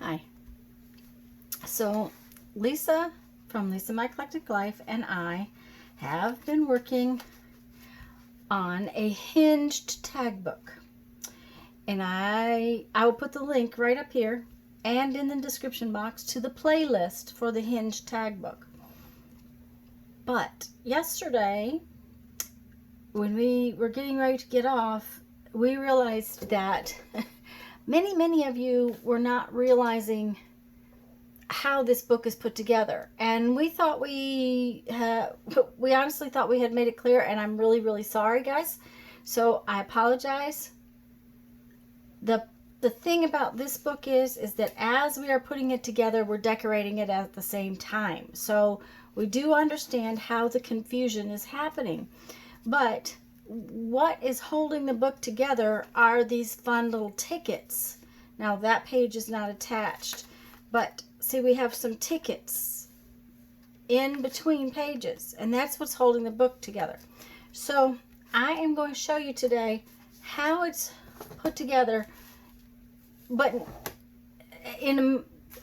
Hi. So Lisa from Lisa My Eclectic Life and I have been working on a hinged tag book. And I will put the link right up here and in the description box to the playlist for the hinged tag book. But yesterday, when we were getting ready to get off, we realized that many of you were not realizing how this book is put together, and we thought we honestly thought we had made it clear, and I'm really sorry, guys. So I apologize. The thing about this book is that as we are putting it together, we're decorating it at the same time. So we do understand how the confusion is happening, but what is holding the book together are these fun little tickets. Now that page is not attached, but see, we have some tickets in between pages, and that's what's holding the book together. So I am going to show you today how it's put together, but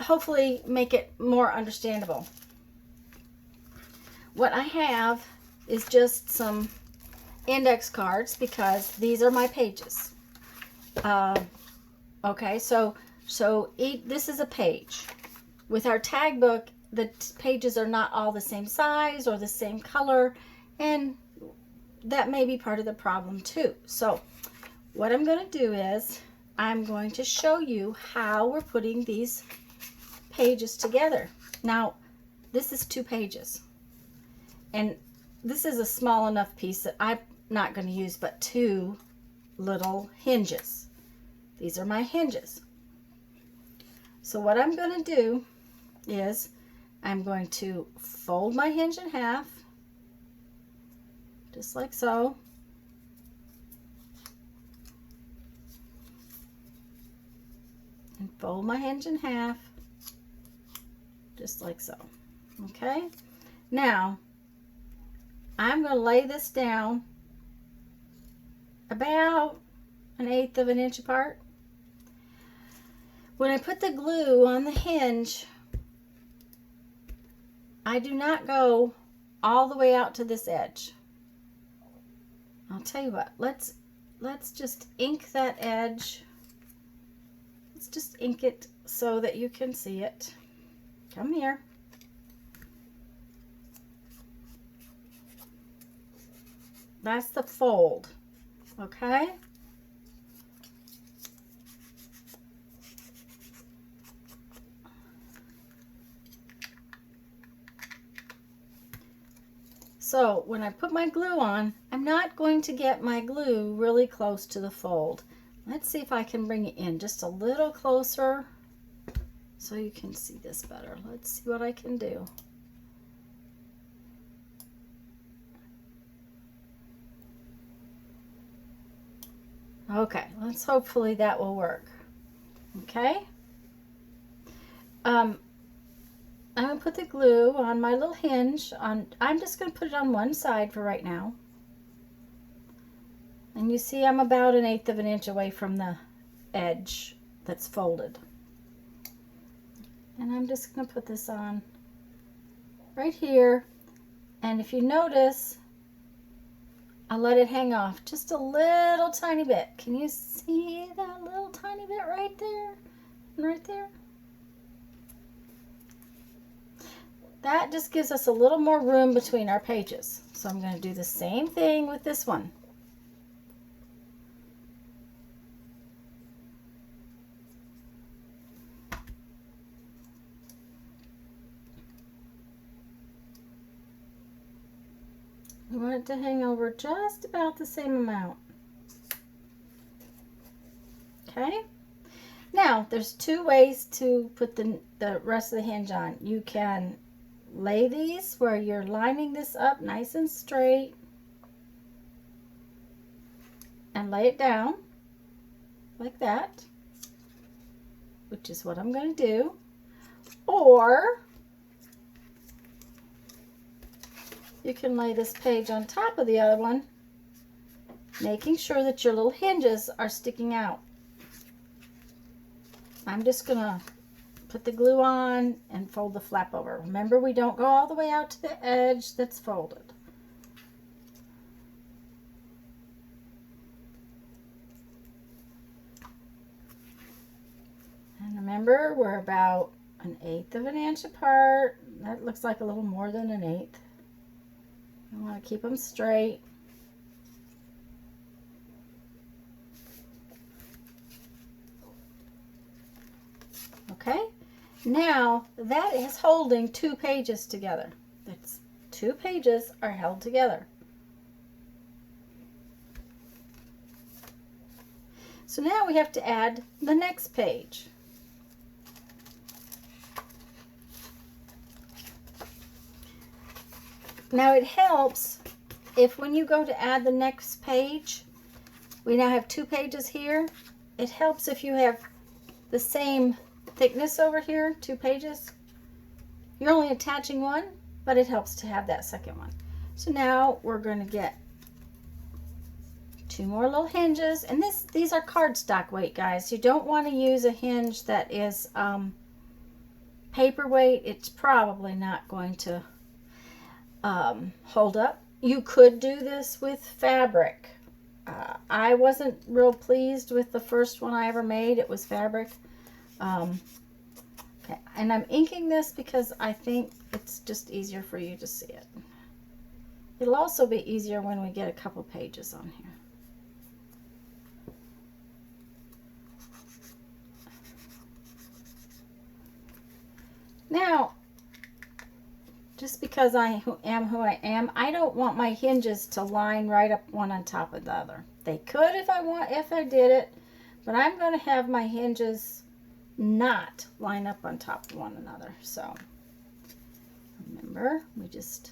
hopefully make it more understandable. What I have is just some index cards because these are my pages. Okay, so this is a page. With our tag book, the pages are not all the same size or the same color, and that may be part of the problem too. So what I'm going to do is I'm going to show you how we're putting these pages together. Now, this is 2 pages, and this is a small enough piece that I'm not going to use but 2 little hinges. These are my hinges. So what I'm going to do is I'm going to fold my hinge in half, just like so. And fold my hinge in half, just like so. Okay? Now, I'm going to lay this down about 1/8 of an inch apart. When I put the glue on the hinge, I do not go all the way out to this edge. I'll tell you what, let's just ink that edge. Let's just ink it so that you can see it. Come here. That's the fold, okay? So when I put my glue on, I'm not going to get my glue really close to the fold. Let's see if I can bring it in just a little closer so you can see this better. Let's see what I can do. Okay, hopefully that will work. Okay. I'm going to put the glue on my little hinge. I'm just going to put it on one side for right now. And you see I'm about 1/8 of an inch away from the edge that's folded. And I'm just going to put this on right here. And if you notice, I'll let it hang off just a little tiny bit. Can you see that little tiny bit right there? Right there? That just gives us a little more room between our pages. So I'm going to do the same thing with this one. I want it to hang over just about the same amount. Okay? Now, there's 2 ways to put the rest of the hinge on. You can lay these where you're lining this up nice and straight and lay it down like that, which is what I'm going to do. Or you can lay this page on top of the other one, making sure that your little hinges are sticking out. I'm just going to put the glue on and fold the flap over. Remember, we don't go all the way out to the edge that's folded. And remember, we're about 1/8 of an inch apart. That looks like a little more than 1/8. I want to keep them straight. Okay, now that is holding 2 pages together. That's 2 pages are held together. So now we have to add the next page. Now it helps if when you go to add the next page, we now have 2 pages here. It helps if you have the same thickness over here, 2 pages. You're only attaching one, but it helps to have that second one. So now we're going to get 2 more little hinges, and these are cardstock weight, guys. You don't want to use a hinge that is paperweight. It's probably not going to hold up. You could do this with fabric. I wasn't real pleased with the first one I ever made. It was fabric. Okay, and I'm inking this because I think it's just easier for you to see it. It'll also be easier when we get a couple pages on here. Now, just because I am who I am, I don't want my hinges to line right up one on top of the other. They could if I did it, but I'm going to have my hinges not line up on top of one another. So remember, we just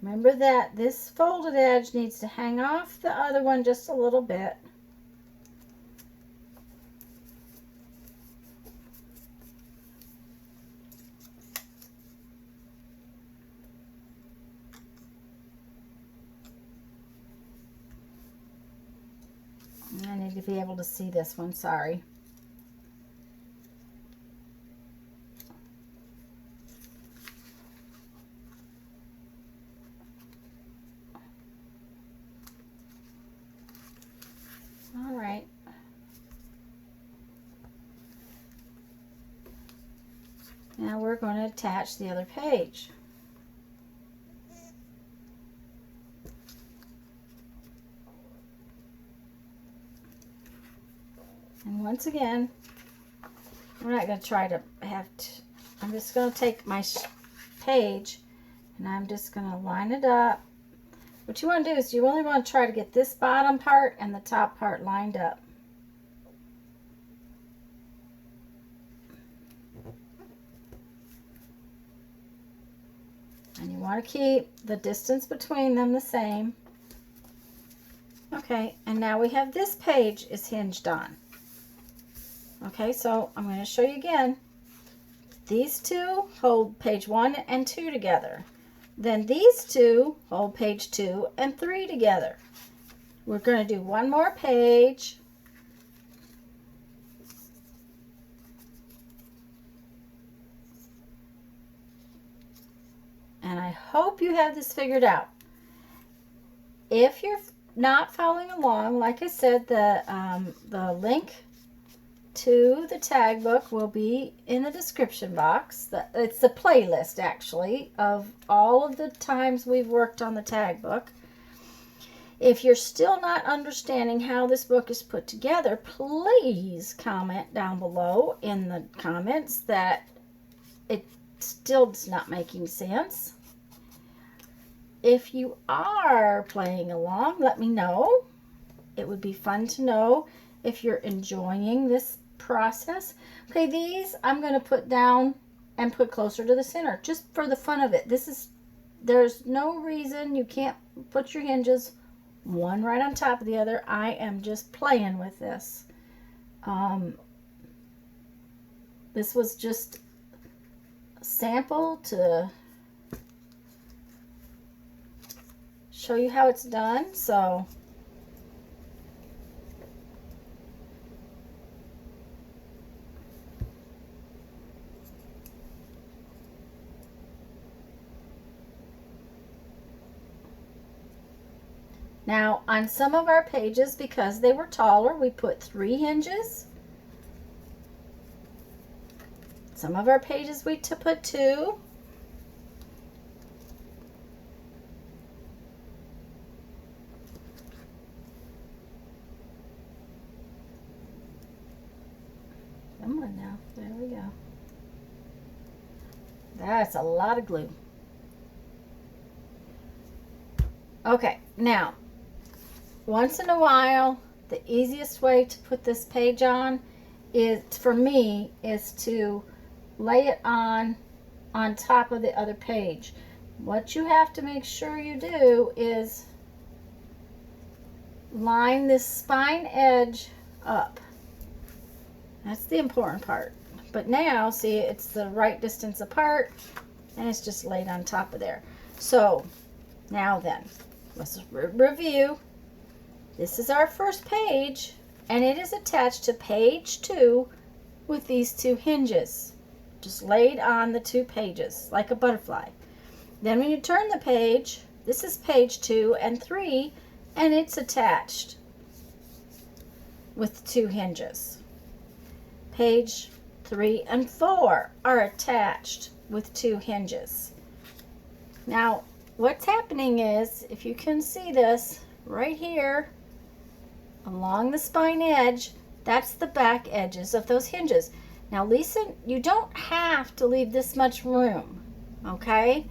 remember that this folded edge needs to hang off the other one just a little bit. I need to be able to see this one, sorry. All right. Now we're going to attach the other page. And once again, we're not going to try to I'm just going to take my page and I'm just going to line it up. What you want to do is you only want to try to get this bottom part and the top part lined up. And you want to keep the distance between them the same. Okay, and now we have this page is hinged on. Okay, so I'm going to show you again. These two hold page 1 and 2 together. Then these two hold page 2 and 3 together. We're going to do one more page. And I hope you have this figured out. If you're not following along, like I said, the link to the tag book will be in the description box. It's the playlist, actually, of all of the times we've worked on the tag book. If you're still not understanding how this book is put together, please comment down below in the comments that it still is not making sense. If you are playing along, let me know. It would be fun to know if you're enjoying this process. Okay, these I'm going to put down and put closer to the center just for the fun of it. There's no reason you can't put your hinges one right on top of the other. I am just playing with this. This was just a sample to show you how it's done. So now on some of our pages, because they were taller, we put 3 hinges. Some of our pages we put 2. Come on now, there we go. That's a lot of glue. Okay, now, once in a while, the easiest way to put this page on is, for me, is to lay it on top of the other page. What you have to make sure you do is line this spine edge up. That's the important part. But now, see, it's the right distance apart, and it's just laid on top of there. So, now then, let's review. This is our first page, and it is attached to page 2 with these 2 hinges. Just laid on the 2 pages, like a butterfly. Then when you turn the page, this is page 2 and 3, and it's attached with 2 hinges. Page 3 and 4 are attached with 2 hinges. Now, what's happening is, if you can see this, right here, along the spine edge, that's the back edges of those hinges. Now, Lisa, you don't have to leave this much room, okay,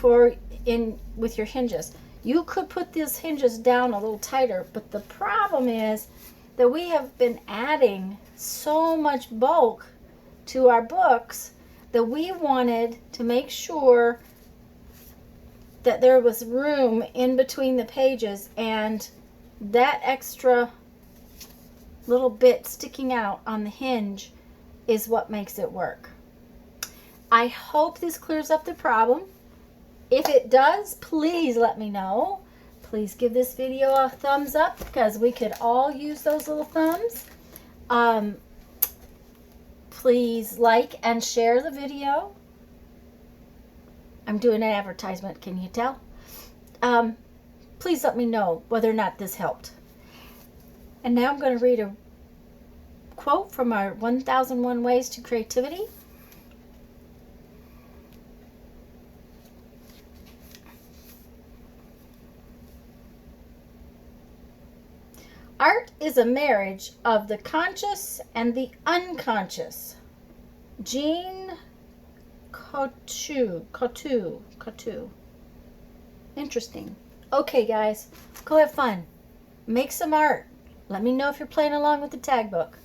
with your hinges. You could put these hinges down a little tighter, but the problem is that we have been adding so much bulk to our books that we wanted to make sure that there was room in between the pages, and that extra little bit sticking out on the hinge is what makes it work. I hope this clears up the problem. If it does, please let me know. Please give this video a thumbs up, because we could all use those little thumbs. Please like and share the video. I'm doing an advertisement, can you tell? Please let me know whether or not this helped. And now I'm going to read a quote from our 1001 Ways to Creativity. Art is a marriage of the conscious and the unconscious. Jean Cocteau. Interesting. Okay, guys, go have fun. Make some art. Let me know if you're playing along with the tag book.